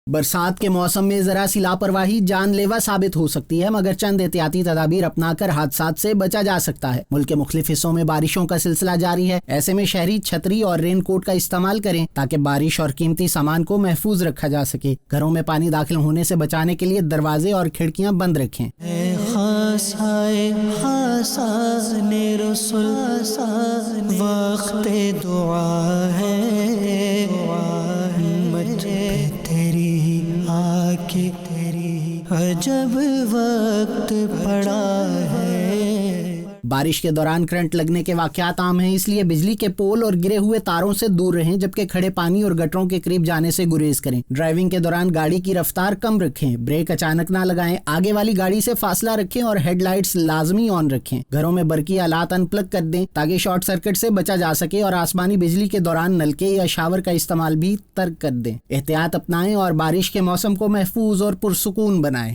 برسات کے موسم میں ذرا سی لاپرواہی جان لیوا ثابت ہو سکتی ہے، مگر چند احتیاطی تدابیر اپنا کر حادثات سے بچا جا سکتا ہے۔ ملک کے مختلف حصوں میں بارشوں کا سلسلہ جاری ہے، ایسے میں شہری چھتری اور رین کوٹ کا استعمال کریں تاکہ بارش اور قیمتی سامان کو محفوظ رکھا جا سکے۔ گھروں میں پانی داخل ہونے سے بچانے کے لیے دروازے اور کھڑکیاں بند رکھیں۔ وقت دعا ہے تیری آ کے تیری عجب وقت پڑا ہے۔ بارش کے دوران کرنٹ لگنے کے واقعات عام ہیں، اس لیے بجلی کے پول اور گرے ہوئے تاروں سے دور رہیں، جبکہ کھڑے پانی اور گٹروں کے قریب جانے سے گریز کریں۔ ڈرائیونگ کے دوران گاڑی کی رفتار کم رکھیں، بریک اچانک نہ لگائیں، آگے والی گاڑی سے فاصلہ رکھیں اور ہیڈ لائٹس لازمی آن رکھیں۔ گھروں میں برقی آلات ان پلگ کر دیں تاکہ شارٹ سرکٹ سے بچا جا سکے، اور آسمانی بجلی کے دوران نلکے یا شاور کا استعمال بھی ترک کر دیں۔ احتیاط اپنائیں اور بارش کے موسم کو محفوظ اور پرسکون بنائیں۔